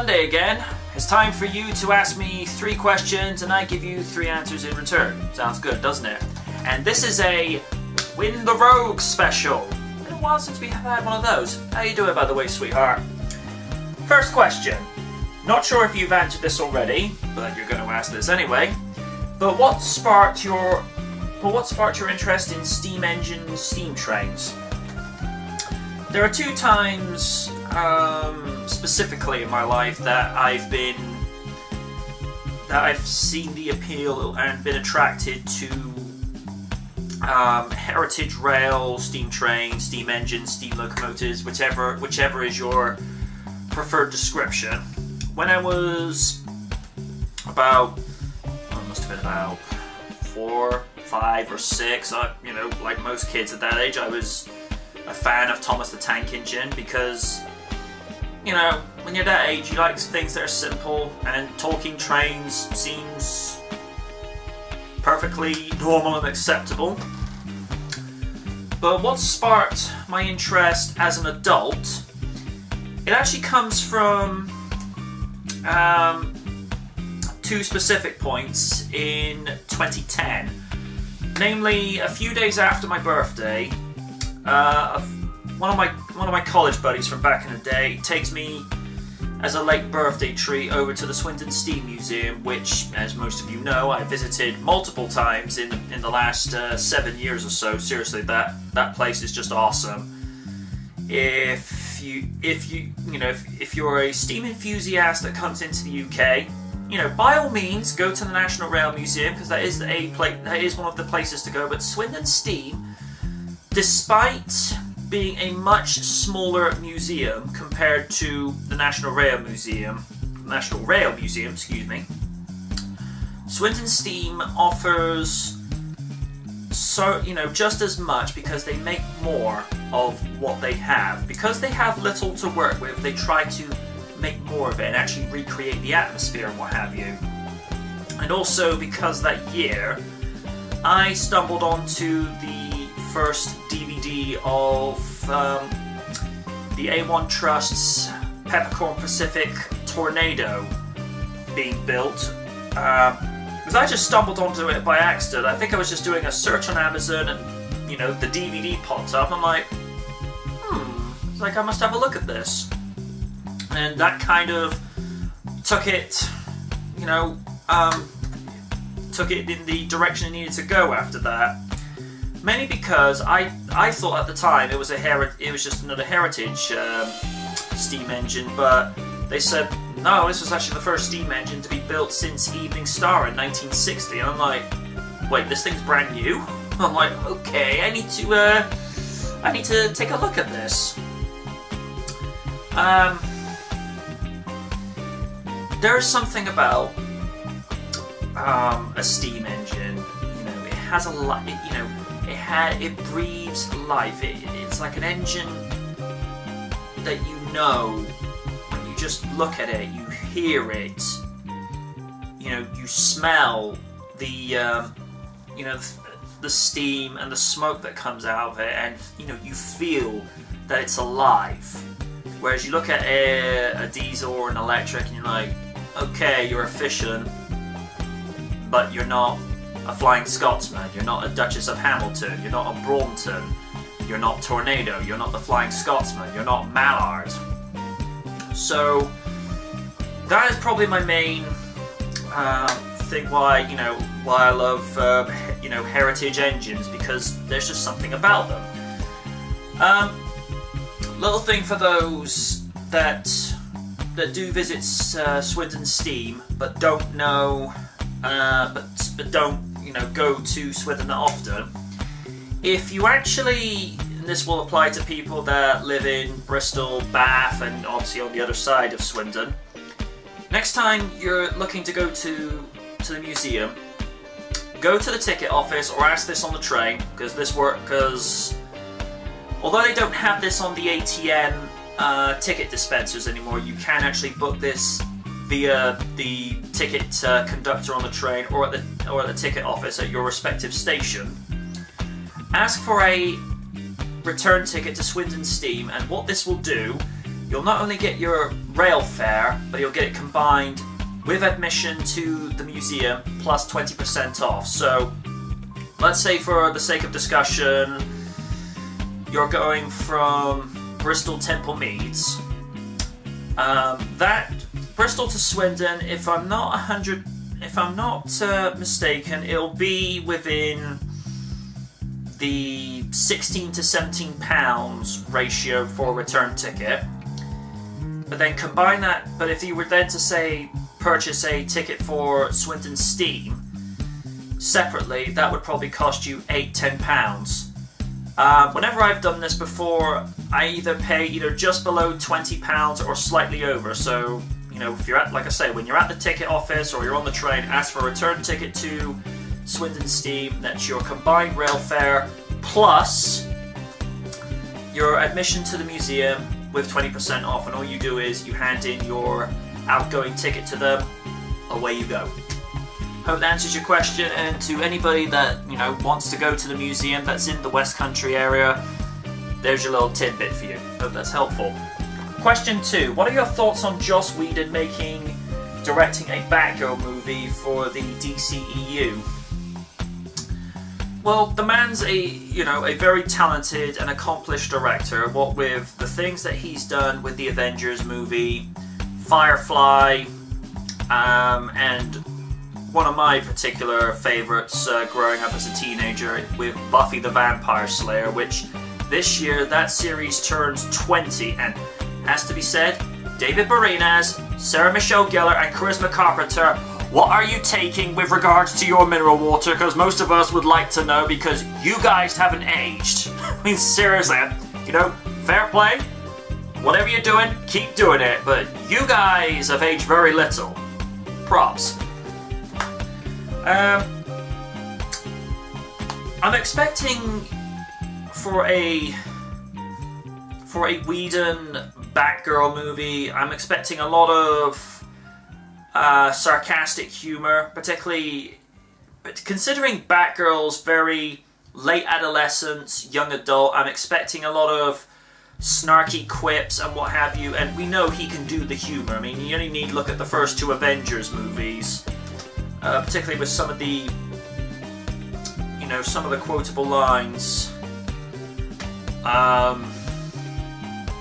Monday again. It's time for you to ask me 3 questions and I give you 3 answers in return. Sounds good, doesn't it? And this is a Win the Rogue special. It's been a while since we have had one of those. How you doing, by the way, sweetheart? First question. Not sure if you've answered this already, but you're going to ask this anyway. But what sparked your interest in steam engines, steam trains? There are 2 times specifically in my life that I've seen the appeal and been attracted to heritage rail, steam trains, steam engines, steam locomotives, whichever is your preferred description. When I was about, I must have been about 4, 5, or 6. You know, like most kids at that age, I was a fan of Thomas the Tank Engine because, you know, when you're that age, you like things that are simple, and talking trains seems perfectly normal and acceptable. But what sparked my interest as an adult, it actually comes from 2 specific points in 2010. Namely, a few days after my birthday, one of my college buddies from back in the day takes me as a late birthday treat over to the Swindon Steam Museum, which, as most of you know, I visited multiple times in the last 7 years or so. Seriously, that place is just awesome. If you're a steam enthusiast that comes into the UK, you know, by all means, go to the National Rail Museum, because that is one of the places to go. But Swindon Steam, despite being a much smaller museum compared to the National Rail Museum, excuse me, Swindon Steam offers just as much, because they make more of what they have. Because they have little to work with, they try to make more of it and actually recreate the atmosphere and what have you. And also because that year I stumbled onto the first DVD of the A1 Trust's Peppercorn Pacific Tornado being built. Because I just stumbled onto it by accident. I think I was just doing a search on Amazon and, you know, the DVD popped up. I'm like, it's like I must have a look at this. And that kind of took it, took it in the direction it needed to go after that. Mainly because I thought at the time it was just another heritage steam engine, but they said no, this was actually the first steam engine to be built since Evening Star in 1960. And I'm like, wait, this thing's brand new? I'm like, okay, I need to take a look at this. There's something about a steam engine. You know, it has a lot. It breathes life. It's like an engine that when you just look at it, you hear it. You smell the the steam and the smoke that comes out of it, and you feel that it's alive. Whereas you look at a diesel or an electric, and you're like, okay, you're efficient, but you're not a Flying Scotsman, you're not a Duchess of Hamilton, you're not a Braunton, you're not Tornado, you're not the Flying Scotsman, you're not Mallard. So that is probably my main thing why I love heritage engines, because there's just something about them. Little thing for those that do visit Swindon Steam but don't know, but don't go to Swindon that often. If you actually, and this will apply to people that live in Bristol, Bath, and obviously on the other side of Swindon. Next time you're looking to go to the museum, go to the ticket office or ask this on the train, because although they don't have this on the ATM ticket dispensers anymore, you can actually book this via the ticket conductor on the train or at the ticket office at your respective station. Ask for a return ticket to Swindon Steam, and what this will do, you'll not only get your rail fare, but he'll get it combined with admission to the museum plus 20% off. So let's say, for the sake of discussion, you're going from Bristol Temple Meads. That Bristol to Swindon, if I'm not mistaken, it'll be within the £16 to £17 ratio for a return ticket. But then combine that, but if you were then to say purchase a ticket for Swindon Steam separately, that would probably cost you £8–10. Whenever I've done this before, I either pay just below £20 or slightly over. So, you know, if you're at, like I say, when you're at the ticket office or you're on the train, ask for a return ticket to Swindon Steam. That's your combined rail fare plus your admission to the museum with 20% off, and all you do is you hand in your outgoing ticket to them. Away you go. Hope that answers your question, and to anybody that, you know, wants to go to the museum that's in the West Country area, there's your little tidbit for you. Hope that's helpful. Question 2. What are your thoughts on Joss Whedon directing a Batgirl movie for the DCEU? Well, the man's a very talented and accomplished director. What with the things that he's done with the Avengers movie, Firefly, and one of my particular favourites growing up as a teenager with Buffy the Vampire Slayer, which this year that series turns 20, and has to be said, David Boreanaz, Sarah Michelle Gellar and Charisma Carpenter, what are you taking with regards to your mineral water? Because most of us would like to know, because you guys haven't aged. I mean, seriously, you know, fair play. Whatever you're doing, keep doing it. But you guys have aged very little. Props. I'm expecting for a Whedon Batgirl movie, I'm expecting a lot of sarcastic humor, particularly considering Batgirl's very late adolescence, young adult. I'm expecting a lot of snarky quips and what have you, and we know he can do the humor. I mean, you only need to look at the first 2 Avengers movies, particularly with some of the, you know, some of the quotable lines.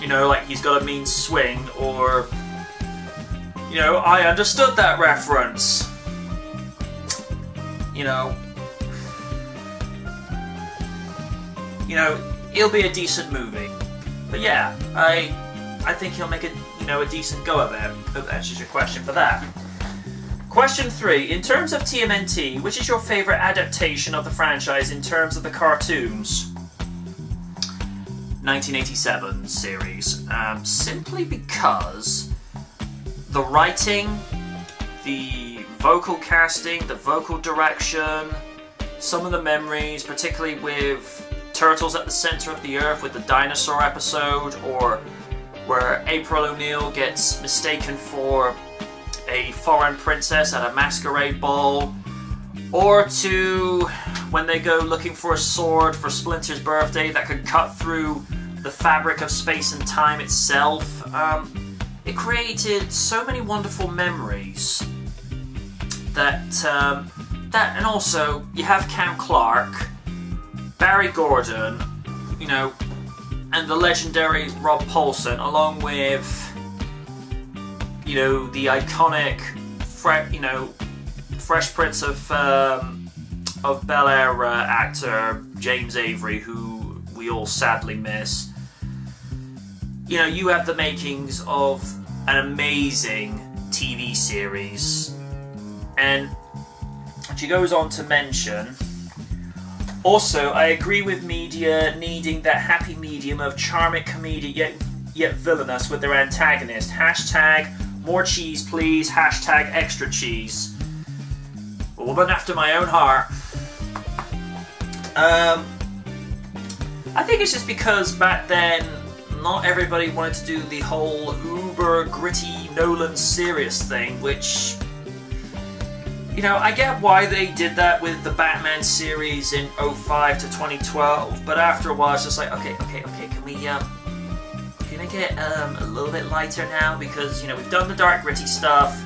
You know, like he's got a mean swing, or, you know, I understood that reference. You know, it'll be a decent movie. But yeah, I think he'll make a decent go of it. Hope that answers your question for that. Question 3. In terms of TMNT, which is your favourite adaptation of the franchise in terms of the cartoons? 1987 series. Simply because the writing, the vocal casting, the vocal direction, some of the memories, particularly with Turtles at the Center of the Earth with the dinosaur episode, or where April O'Neil gets mistaken for a foreign princess at a masquerade ball, or to when they go looking for a sword for Splinter's birthday that could cut through the fabric of space and time itself. It created so many wonderful memories that, and also you have Cam Clark, Barry Gordon, you know, and the legendary Rob Paulson, along with, you know, the iconic, Fresh Prince of Bel-Air actor James Avery, who we all sadly miss. You know, you have the makings of an amazing TV series. And she goes on to mention, also, I agree with media needing that happy medium of charming comedic yet villainous with their antagonist. Hashtag more cheese please, hashtag extra cheese. A woman after my own heart. I think it's just because back then not everybody wanted to do the whole uber gritty Nolan serious thing, which, you know, I get why they did that with the Batman series in 2005 to 2012, but after a while it's just like, okay, can we make it a little bit lighter now because, you know, we've done the dark, gritty stuff,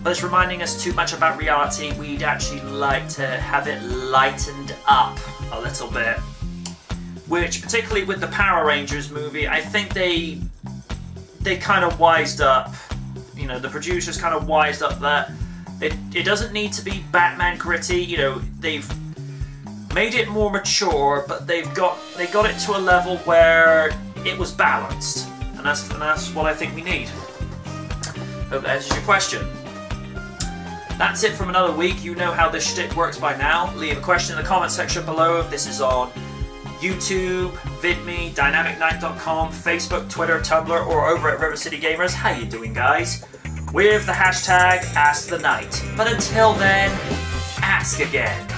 but it's reminding us too much about reality. We'd actually like to have it lightened up a little bit. Which, particularly with the Power Rangers movie, I think they kind of wised up. You know, the producers kind of wised up that it doesn't need to be Batman gritty. You know, they've made it more mature, but they got it to a level where it was balanced, and that's what I think we need. Hope that answers your question. That's it from another week. You know how this shtick works by now. Leave a question in the comment section below if this is on YouTube, VidMe, DynamicKnight.com, Facebook, Twitter, Tumblr, or over at River City Gamers. How you doing, guys? With the hashtag AskTheKnight. But until then, ask again.